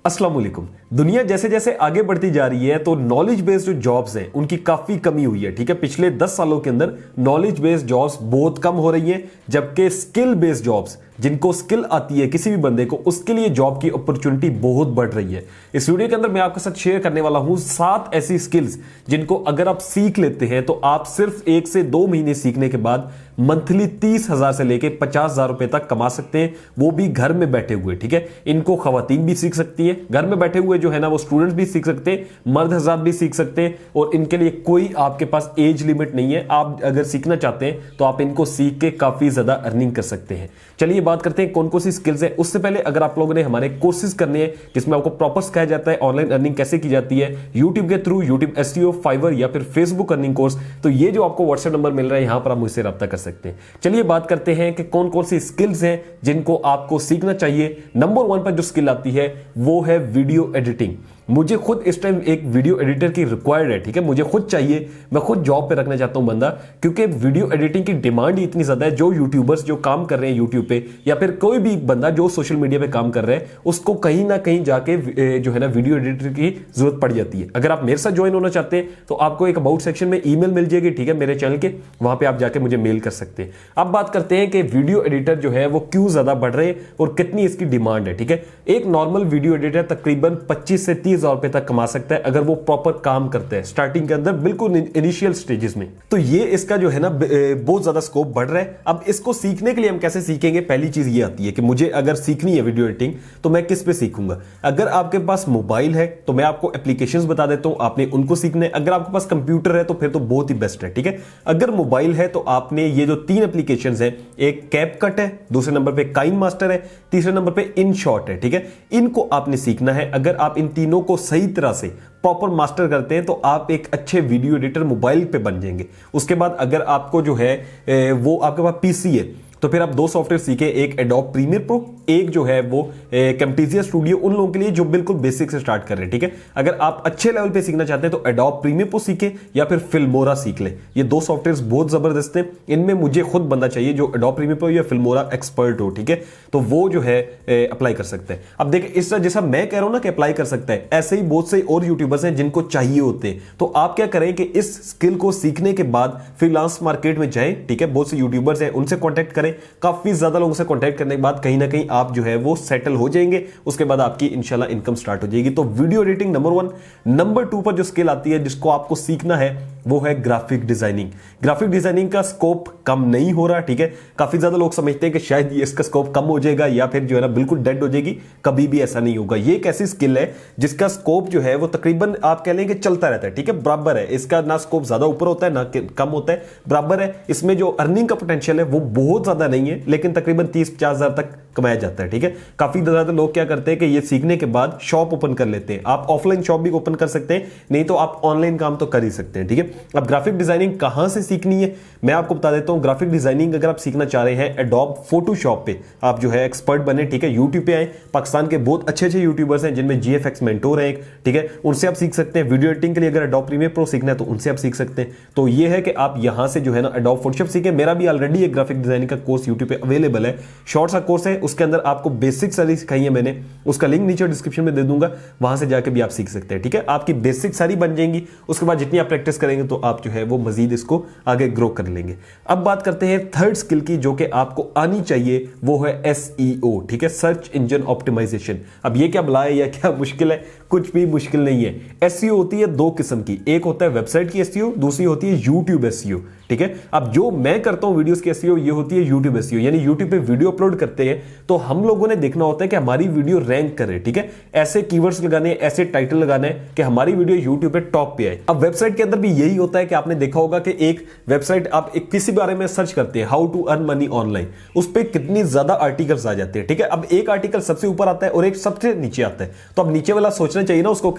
अस्सलाम वालेकुम। दुनिया जैसे जैसे आगे बढ़ती जा रही है तो नॉलेज बेस्ड जो जॉब्स हैं उनकी काफी कमी हुई है। ठीक है, पिछले 10 सालों के अंदर नॉलेज बेस्ड जॉब्स बहुत कम हो रही हैं, जबकि स्किल बेस्ड जॉब्स, जिनको स्किल आती है किसी भी बंदे को, उसके लिए जॉब की अपॉर्चुनिटी बहुत बढ़ रही है। इस वीडियो के अंदर मैं आपके साथ शेयर करने वाला हूं 7 ऐसी स्किल्स जिनको अगर आप सीख लेते हैं तो आप सिर्फ 1 से 2 महीने सीखने के बाद मंथली 30,000 से लेके 50,000 रुपए तक कमा सकते हैं, वो भी घर में बैठे हुए। ठीक है, इनको खवातीन भी सीख सकती है, घर में बैठे हुए जो है ना वो स्टूडेंट्स भी सीख सकते हैं, मर्द हज़रात भी सीख सकते हैं, और इनके लिए कोई आपके पास एज लिमिट नहीं है। आप अगर सीखना चाहते हैं तो आप इनको सीख के काफी ज्यादा अर्निंग कर सकते हैं। चलिए बात करते हैं कौन कौन सी स्किल्स है। उससे पहले अगर आप लोगों ने हमारे कोर्सेज करने हैं जिसमें आपको प्रॉपर सिखाया जाता है ऑनलाइन अर्निंग कैसे की जाती है यूट्यूब के थ्रू, यूट्यूब एसईओ, फाइवर या फिर फेसबुक अर्निंग कोर्स, तो ये जो आपको व्हाट्सएप नंबर मिल रहा है यहां पर आप मुझसे रब्ता कर सकते हैं। चलिए बात करते हैं कि कौन कौन सी स्किल्स हैं जिनको आपको सीखना चाहिए। नंबर 1 पर जो स्किल आती है वो है वीडियो एडिटिंग। मुझे खुद इस टाइम एक वीडियो एडिटर की रिक्वायर्ड है। ठीक है, मुझे खुद चाहिए, मैं खुद जॉब पे रखना चाहता हूं बंदा, क्योंकि वीडियो एडिटिंग की डिमांड ही इतनी ज्यादा है। जो यूट्यूबर्स जो काम कर रहे हैं यूट्यूब पे, या फिर कोई भी बंदा जो सोशल मीडिया पे काम कर रहा है, उसको कहीं ना कहीं जाके जो है ना वीडियो एडिटर की जरूरत पड़ जाती है। अगर आप मेरे साथ ज्वाइन होना चाहते हैं तो आपको एक अबाउट सेक्शन में ईमेल मिल जाएगी, ठीक है, मेरे चैनल के, वहां पे आप जाके मुझे मेल कर सकते हैं। अब बात करते हैं कि वीडियो एडिटर जो है वो क्यों ज्यादा बढ़ रहे हैं और कितनी इसकी डिमांड है। ठीक है, एक नॉर्मल वीडियो एडिटर तकरीबन 25 से 30,000 रुपए तक कमा सकता है अगर वो प्रॉपर काम करते हैं स्टार्टिंग के अंदर, बिल्कुल इनिशियल स्टेजेस में। तो ये इसका जो है ना बहुत ज्यादा स्कोप बढ़ रहा है। अब इसको सीखने के लिए हम कैसे सीखेंगे? पहली चीज ये आती है कि मुझे अगर सीखनी है वीडियो एडिटिंग तो मैं किस पे सीखूंगा। अगर आपके पास मोबाइल है तो मैं आपको एप्लीकेशंस बता देता हूं, आपने उनको सीखना है। अगर आपके पास कंप्यूटर है तो फिर तो बहुत ही बेस्ट है। ठीक है, अगर मोबाइल है तो आपने ये जो 3 एप्लीकेशंस हैं, एक कैपकट है, दूसरे नंबर पे काइन मास्टर है, तीसरे नंबर पे इनशॉट है। ठीक है, इनको आपने सीखना है। अगर आप इन तीनों को सही तरह से प्रॉपर मास्टर करते हैं तो आप एक अच्छे वीडियो एडिटर मोबाइल पे बन जाएंगे। उसके बाद अगर आपको जो है वो आपके पास पीसी है तो फिर आप 2 सॉफ्टवेयर सीखे, एक एडोब प्रीमियर प्रो, एक जो है वो कैम्टेसिया स्टूडियो, उन लोगों के लिए जो बिल्कुल बेसिक से स्टार्ट कर रहे हैं। ठीक है, अगर आप अच्छे लेवल पे सीखना चाहते हैं तो एडोब प्रीमियर प्रो सीखे या फिर फिल्मोरा सीख ले। ये 2 सॉफ्टवेयर बहुत जबरदस्त हैं। इनमें मुझे खुद बंदा चाहिए जो एडोब प्रीमियर प्रो या फिल्मोरा एक्सपर्ट हो। ठीक है, तो वो जो है अप्लाई कर सकते हैं। अब देखिए, इस जैसा मैं कह रहा हूं ना कि अप्लाई कर सकता है, ऐसे ही बहुत से और यूट्यूबर्स हैं जिनको चाहिए होते हैं। तो आप क्या करें कि इस स्किल को सीखने के बाद फ्रीलांस मार्केट में जाएं। ठीक है, बहुत से यूट्यूबर्स हैं, उनसे कॉन्टेक्ट करें। काफी ज्यादा लोगों से कांटेक्ट करने के बाद कहीं ना कहीं आप जो है वो सेटल हो जाएंगे। उसके बाद आपकी इंशाल्लाह इनकम स्टार्ट हो जाएगी। तो वीडियो एडिटिंग नंबर 1। नंबर 2 पर जो स्किल आती है जिसको आपको सीखना है वो है ग्राफिक डिजाइनिंग। ग्राफिक डिजाइनिंग का स्कोप कम नहीं हो रहा। ठीक है, काफी ज्यादा लोग समझते हैं कि शायद इसका स्कोप कम हो जाएगा या फिर जो है ना बिल्कुल डेड हो जाएगी। कभी भी ऐसा नहीं होगा। ये एक ऐसी स्किल है जिसका स्कोप जो है वो तकरीबन आप कह लें कि चलता रहता है। ठीक है, बराबर है, इसका ना स्कोप ज्यादा ऊपर होता है ना कम होता है, बराबर है। इसमें जो अर्निंग का पोटेंशियल है वो बहुत ज्यादा नहीं है, लेकिन तकरीबन 30-50 हजार तक कमाया जाता है। ठीक है, काफी ज्यादा लोग क्या करते हैं कि ये सीखने के बाद शॉप ओपन कर लेते हैं। आप ऑफलाइन शॉप भी ओपन कर सकते हैं, नहीं तो आप ऑनलाइन काम तो कर ही सकते हैं। ठीक है, अब ग्राफिक डिजाइनिंग कहां से सीखनी है मैं आपको बता देता हूं। ग्राफिक डिजाइनिंग अगर आप सीखना चाह रहे हैं, एडोब फोटोशॉप पे आप जो है एक्सपर्ट बने। ठीक है, यूट्यूब पे आए, पाकिस्तान के बहुत अच्छे अच्छे यूट्यूबर्स हैं जिनमें जीएफएक्स मेंटोर है एक। ठीक है, उनसे आप सीख सकते हैं। वीडियो एडिटिंग के लिए अगर एडोब प्रीमियर प्रो सीखना है तो उनसे आप सीख सकते हैं। तो ये है कि आप यहां से जो है ना एडोब फोटोशॉप सीखें। मेरा भी ऑलरेडी एक ग्राफिक डिजाइनिंग का कोर्स यूट्यूब पे अवेलेबल है, शॉर्ट सा कोर्स है, उसके अंदर आपको बेसिक सारी सिखाई है मैंने, उसका लिंक नीचे डिस्क्रिप्शन में दे दूंगा, वहां से जाके भी आप सीख सकते हैं। ठीक है, आपकी बेसिक सारी बन जाएंगी। उसके बाद जितनी आप प्रैक्टिस करेंगे तो आप जो है वो मजीद इसको आगे ग्रो कर लेंगे। अब बात करते हैं थर्ड स्किल की जो कि आपको आनी चाहिए, वो है एसईओ। ठीक है, सर्च इंजन ऑप्टिमाइजेशन। अब ये क्या बला है या क्या मुश्किल है? कुछ भी मुश्किल नहीं है। एसईओ होती है 2 किस्म की, एक होता है वेबसाइट की एसईओ, दूसरी होती है यूट्यूब एसईओ। ठीक है, अब जो मैं करता हूं वीडियोस की एसईओ, ये होती है यूट्यूब एसईओ, यानी यूट्यूब पे वीडियो अपलोड करते हैं तो हम लोगों ने देखना होता है कि हमारी वीडियो रैंक करे। ठीक है, ऐसे कीवर्ड्स लगाने, ऐसे टाइटल लगाने कि हमारी वीडियो यूट्यूब पे टॉप पे आए। अब वेबसाइट के अंदर भी यही होता है कि आपने देखा होगा कि एक वेबसाइट आप एक किसी बारे में सर्च करते हैं, how to earn money online, उस पर कितनी ज्यादा आर्टिकल्स आ जाते हैं। ठीक है, अब एक आर्टिकल सबसे ऊपर आता है और एक सबसे नीचे आता है, तो अब नीचे वाला सोचना पूछना चाहिए ना उसको,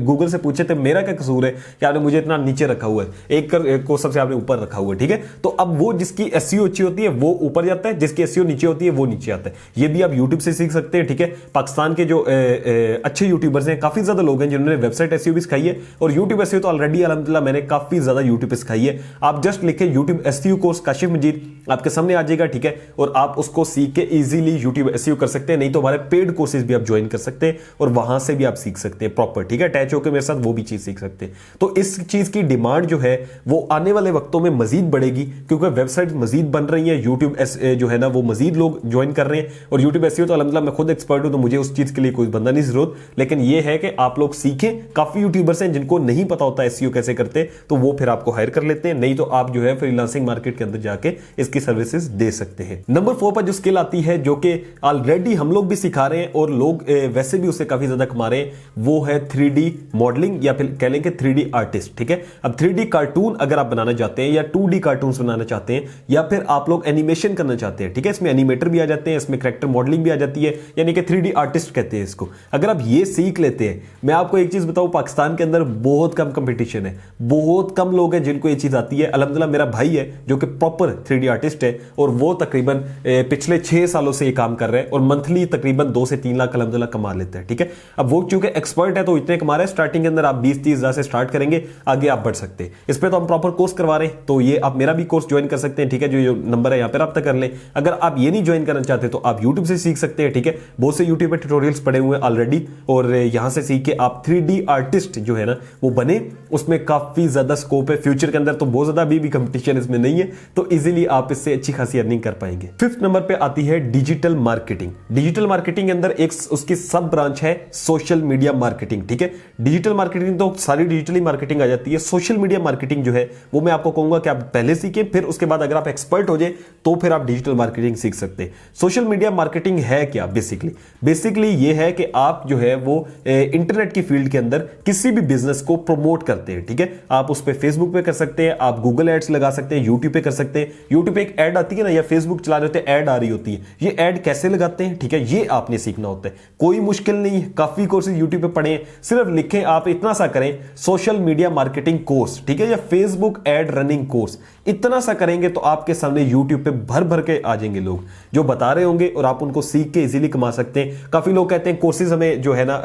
गूगल से पूछे थे मेरा क्या कसूर है कि आपने मुझे इतना नीचे रखा हुआ है, एक को सबसे आपने ऊपर रखा हुआ है, ठीक है। तो अब वो जिसकी एसईओ अच्छी होती है वो ऊपर जाता है, जिसकी एसईओ नीचे होती है वो नीचे आता है। ये भी आप यूट्यूब से सीख सकते हैं, ठीक है। पाकिस्तान के जो अच्छे यूट्यूबर्स हैं, काफी ज्यादा लोग हैं जिन्होंने वेबसाइट एसईओ भी सिखाई है, और यूट्यूब एसईओ तो ऑलरेडी अल्हम्दुलिल्लाह मैंने काफी ज्यादा यूट्यूब पे सिखाई है। आप जस्ट लिखें यूट्यूब एसईओ कोर्स काशिफ मजीद, आपके सामने आ जाएगा, ठीक है। और आप उसको सीख के इजीली यूट्यूब एसईओ कर सकते हैं। नहीं तो हमारे पेड कोर्सेज भी आप ज्वाइन कर सकते हैं और वहां से भी आप सीख सकते हैं प्रॉपर, ठीक है। अटैच होकर मेरे साथ वो भी चीज सीख सकते हैं। तो इस चीज की डिमांड जो है वो आने वाले वक्तों में मजीद बढ़ेगी, क्योंकि वेबसाइट मजीद बन रही है, यूट्यूब जो है ना वो मजीद लोग ज्वाइन कर रहे हैं। और यूट्यूब एसईओ तो अल्हम्दुलिल्लाह मैं खुद एक्सपर्ट हूं, तो मुझे उस चीज के लिए कोई बंदा नहीं जरूरत, लेकिन ये है कि आप लोग सीखें। काफी यूट्यूबर्स हैं जिनको नहीं पता होता एसईओ कैसे करते, तो वो फिर आपको हायर कर लेते हैं। नहीं तो आप जो है फ्रीलांसिंग मार्केट के अंदर जाके इसकी सर्विसेज दे सकते हैं। नंबर 4 पर जो स्किल आती है, जो कि ऑलरेडी हम लोग भी सिखा रहे हैं और लोग वैसे भी उससे काफी ज्यादा कमा रहे हैं, वो है 3D मॉडलिंग, या फिर कह लें कि 3D आर्टिस्ट, ठीक है। अब 3D कार्टून अगर आप बनाना चाहते हैं, या 2D कार्टून्स बनाना चाहते हैं, या फिर आप लोग एनिमेशन करना चाहते हैं, ठीक है। इसमें एनिमेटर भी आ जाते हैं, इसमें कैरेक्टर मॉडलिंग भी आ जाती है, यानी कि 3D आर्टिस्ट कहते हैं इसको। अगर आप ये सीख लेते हैं, मैं आपको एक चीज बताऊं, पाकिस्तान के अंदर बहुत कम कंपटीशन है, बहुत कम लोग हैं जिनको ये चीज आती है। अल्हम्दुलिल्लाह मेरा भाई है जो कि प्रॉपर 3D आर्टिस्ट है, और वो तकरीबन पिछले 6 सालों से ये काम कर रहे हैं, और मंथली तकरीबन 2 से 3 लाख अल्हम्दुलिल्लाह कमा लेते हैं, ठीक है। अब वो चूंकि एक्सपर्ट है तो इतने कमा रहे हैं। स्टार्टिंग के अंदर आप 20-30 हजार से स्टार्ट करेंगे, आगे आप बढ़ सकते हैं। इस पे तो हम प्रॉपर कोर्स करवा रहे हैं, तो ये आप मेरा भी कोर्स ज्वाइन कर सकते हैं, ठीक है। जो नंबर है यहाँ पर आप तक कर लें। अगर आप ये नहीं ज्वाइन करना चाहते तो आप यूट्यूब से सीख सकते हैं, ठीक है। बहुत से यूट्यूब पे ट्यूटोरियल्स पड़े हुए हैं ऑलरेडी, और यहां से सीख के आप 3D आर्टिस्ट जो है ना वो बने। उसमें काफी ज्यादा स्कोप है फ्यूचर के अंदर, तो बहुत ज्यादा अभी भी कंपटीशन इसमें नहीं है, तो इजीली आप इससे अच्छी खासी अर्निंग कर पाएंगे। 5th नंबर पे आती है डिजिटल मार्केटिंग। डिजिटल मार्केटिंग के अंदर एक उसकी सब ब्रांच है सोशल मीडिया मार्केटिंग, ठीक है। डिजिटल मार्केटिंग तो सारी डिजिटली मार्केटिंग आ जाती है। सोशल मीडिया मार्केटिंग जो है वो मैं आपको कहूंगा कि आप पहले सीखें, फिर उसके बाद अगर आप एक्सपर्ट हो जाए तो फिर आप डिजिटल मार्केटिंग सीख सकते हैं। सोशल मीडिया मार्केटिंग है क्या? बेसिकली ये है कि आप जो है वो इंटरनेट की फील्ड के अंदर किसी भी बिजनेस को प्रमोट करते हैं, ठीक है। आप उस पे फेसबुक पे कर सकते हैं, आप गूगल एड्स लगा सकते हैं, यूट्यूब पे कर सकते हैं। यूट्यूब पे एक ऐड आती है ना, या फेसबुक चला रहे होते हैं ऐड आ रही होती है, ये ऐड कैसे लगाते हैं, ठीक है, ये आपने सीखना होता है। कोई मुश्किल नहीं है, काफी कोर्सेज यूट्यूब पे पढ़े हैं। सिर्फ लिखें, आप इतना सा करें सोशल मीडिया मार्केटिंग कोर्स, ठीक है, या फेसबुक एड रनिंग कोर्स, इतना सा करेंगे तो आपके सामने यूट्यूब पे भर भर के आ जाएंगे लोग जो बता रहे होंगे, और आप उनको सीख के इजीली कमा सकते हैं। काफी लोग कहते हैं कोर्सेज हमें जो है ना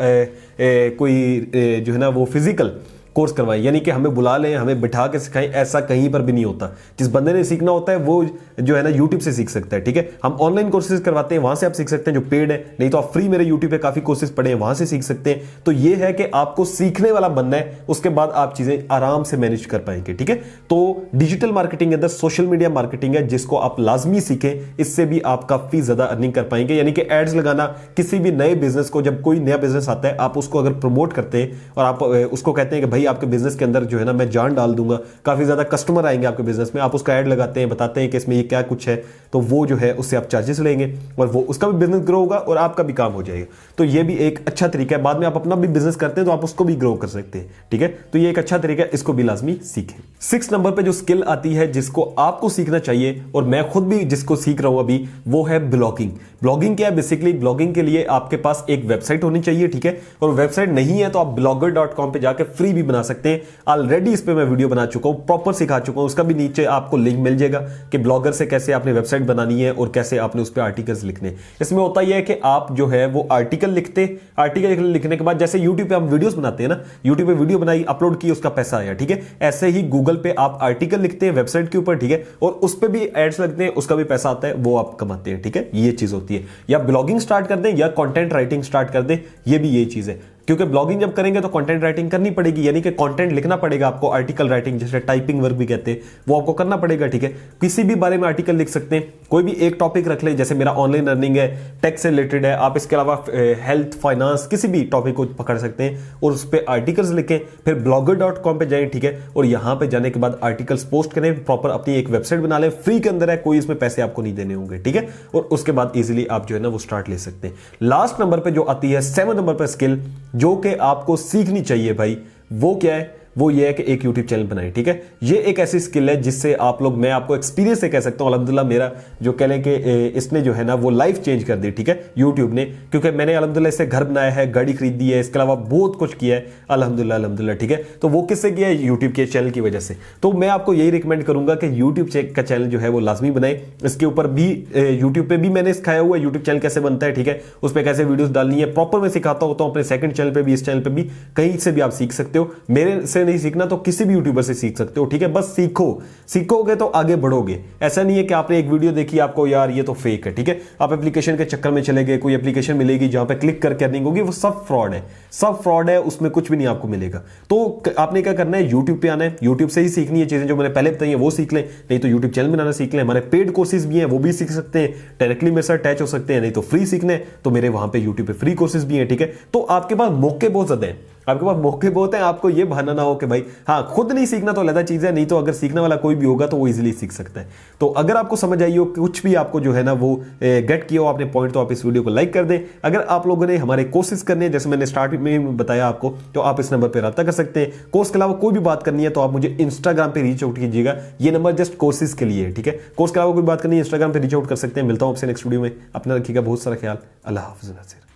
कोई जो है ना वो फिजिकल कोर्स करवाएं, यानी कि हमें बुला लें, हमें बिठा के सिखाएं, ऐसा कहीं पर भी नहीं होता। जिस बंदे ने सीखना होता है वो जो है ना यूट्यूब से सीख सकता है, ठीक है। हम ऑनलाइन कोर्सेज करवाते हैं, वहां से आप सीख सकते हैं जो पेड है, नहीं तो आप फ्री मेरे यूट्यूब पे काफी कोर्सेज पढ़े हैं, वहां से सीख सकते हैं। तो ये है कि आपको सीखने वाला बनना है, उसके बाद आप चीजें आराम से मैनेज कर पाएंगे, ठीक है। तो डिजिटल मार्केटिंग के अंदर सोशल मीडिया मार्केटिंग है जिसको आप लाजमी सीखें, इससे भी आप काफी ज्यादा अर्निंग कर पाएंगे। यानी कि एड्स लगाना, किसी भी नए बिजनेस को, जब कोई नया बिजनेस आता है आप उसको अगर प्रमोट करते हैं और आप उसको कहते हैं कि भाई आपके बिजनेस के अंदर जो है ना मैं जान डाल दूंगा, काफी ज्यादा कस्टमर आएंगे आपके बिजनेस में, आप उसका ऐड लगाते हैं, बताते हैं कि इसमें ये क्या कुछ है, तो वो जो है उससे आप चार्जेस लेंगे और वो उसका भी बिजनेस ग्रो होगा और आपका भी काम हो जाएगा। तो ये भी एक अच्छा तरीका है। बाद में आप अपना भी बिजनेस करते हैं तो आप उसको भी ग्रो कर सकते हैं, ठीक है। तो ये एक अच्छा तरीका है, इसको भी लाजमी सीखें। 6 नंबर पे जो स्किल आती है जिसको आपको सीखना चाहिए, और मैं खुद भी जिसको सीख रहा हूं अभी, वो है ब्लॉगिंग। ब्लॉगिंग क्या है? बेसिकली ब्लॉगिंग के लिए आपके पास एक वेबसाइट होनी चाहिए, ठीक है। और वेबसाइट नहीं है तो आप blogger.com पे जाकर फ्री भी बना सकते हैं। ऑलरेडी इस पे मैं वीडियो बना चुका हूं, प्रॉपर सिखा चुका हूं, उसका भी नीचे आपको लिंक मिल जाएगा कि ब्लॉगर से कैसे आपने वेबसाइट बनानी है और कैसे आपने उस पे आर्टिकल्स लिखने। इसमें होता यह है कि आप जो है वो आर्टिकल लिखने के बाद, जैसे यूट्यूब पे हम वीडियोस बनाते हैं ना, यूट्यूब पे वीडियो बनाई, अपलोड की, उसका पैसा आया, ठीक है। ऐसे ही गूगल पे आप आर्टिकल लिखते हैं वेबसाइट के ऊपर, ठीक है, और उस पे भी एड्स लगते हैं, उसका भी पैसा आता है, वो आप कमाते हैं, ठीक है। ये चीज होती है। या ब्लॉगिंग स्टार्ट कर दें या कंटेंट राइटिंग स्टार्ट कर दें, ये भी यही चीज है। क्योंकि ब्लॉगिंग जब करेंगे तो कंटेंट राइटिंग करनी पड़ेगी, यानी कि कंटेंट लिखना पड़ेगा आपको। आर्टिकल राइटिंग, जैसे टाइपिंग वर्क भी कहते हैं, वो आपको करना पड़ेगा, ठीक है। किसी भी बारे में आर्टिकल लिख सकते हैं, कोई भी एक टॉपिक रख लें, जैसे मेरा ऑनलाइन अर्निंग है, टेक से रिलेटेड है, आप इसके अलावा हेल्थ, फाइनेंस, किसी भी टॉपिक को पकड़ सकते हैं और उस पर आर्टिकल्स लिखें। फिर blogger.com पे जाएं, ठीक है, और यहां पे जाने के बाद आर्टिकल्स पोस्ट करें, प्रॉपर अपनी एक वेबसाइट बना लें, फ्री के अंदर है, कोई इसमें पैसे आपको नहीं देने होंगे, ठीक है। और उसके बाद इजीली आप जो है ना वो स्टार्ट ले सकते हैं। लास्ट नंबर पे जो आती है 7 नंबर पर स्किल, जो कि आपको सीखनी चाहिए भाई, वो क्या है? वो ये है कि एक यूट्यूब चैनल बनाए। ठीक है, ये एक ऐसी स्किल है जिससे आप लोग, मैं आपको एक्सपीरियंस से कह सकता हूं, अल्हम्दुलिल्लाह मेरा जो कह लें कि इसने जो है ना वो लाइफ चेंज कर दी। ठीक है, यूट्यूब ने, क्योंकि मैंने अल्हम्दुलिल्लाह इससे घर बनाया है, गाड़ी खरीदी है, इसके अलावा बहुत कुछ किया है अल्हम्दुलिल्लाह अल्हम्दुलिल्लाह। ठीक है, तो वो किससे किया है? यूट्यूब के चैनल की वजह से। तो मैं आपको यही रिकमेंड करूंगा कि यूट्यूब का चैनल जो है वो लाजमी बनाए। इसके ऊपर भी यूट्यूब पे भी मैंने सिखाया हुआ है यूट्यूब चैनल कैसे बनता है। ठीक है, उस पर कैसे वीडियोस डालनी है प्रॉपर मैं सिखाता होता हूं अपने सेकंड चैनल पे भी, इस चैनल पे भी, कहीं से भी आप सीख सकते हो। मेरे से नहीं सीखना तो किसी भी यूट्यूबर से सीख सकते हो। ठीक है, बस सीखो, सीखोगे तो आगे बढ़ोगे। ऐसा नहीं है कि आपने एक वीडियो देखी आपको यार ये तो फेक है। ठीक है, आप एप्लीकेशन के चक्कर में चले गए, कोई एप्लीकेशन मिलेगी जहां पे क्लिक करके अर्निंग होगी, वो सब फ्रॉड है, सब फ्रॉड है, उसमें कुछ भी नहीं आपको मिलेगा। तो आपने क्या करना है, यूट्यूब पे आना है, यूट्यूब से ही सीखनी है चीजें जो मैंने पहले बताई है वो सीख लें, नहीं तो यूट्यूब चैनल बनाना सीख लें। हमारे पेड कोर्सेज भी हैं वो भी सीख सकते हैं, डायरेक्टली मेरे साथ अटैच हो सकते हैं। नहीं तो फ्री सीखने तो मेरे वहां पे यूट्यूब पे फ्री कोर्सेज भी हैं। ठीक है, तो आपके पास मौके बहुत ज्यादा हैं, आपके पास मौके बहुत हैं। आपको ये बहाना ना हो कि भाई हाँ खुद नहीं सीखना तो अलग चीज है, नहीं तो अगर सीखने वाला कोई भी होगा तो वो इजीली सीख सकता है। तो अगर आपको समझ आई हो, कुछ भी आपको जो है ना वो गेट किया हो आपने पॉइंट, तो आप इस वीडियो को लाइक कर दें। अगर आप लोगों ने हमारे कोर्सेज करने हैं, जैसे मैंने स्टार्ट में बताया आपको, तो आप इस नंबर पर रब्ता कर सकते हैं। कोर्स के अलावा कोई भी बात करनी है तो आप मुझे इंस्टाग्राम पे रीच आउट कीजिएगा, ये नंबर जस्ट कोर्सेज के लिए है। ठीक है, कोर्स के अलावा कोई बात करनी है इंस्टाग्राम पे रीच आउट कर सकते हैं। मिलता हूं आपसे नेक्स्ट वीडियो में, अपना रखिएगा बहुत सारा ख्याल। अल्लाह हाफिज़।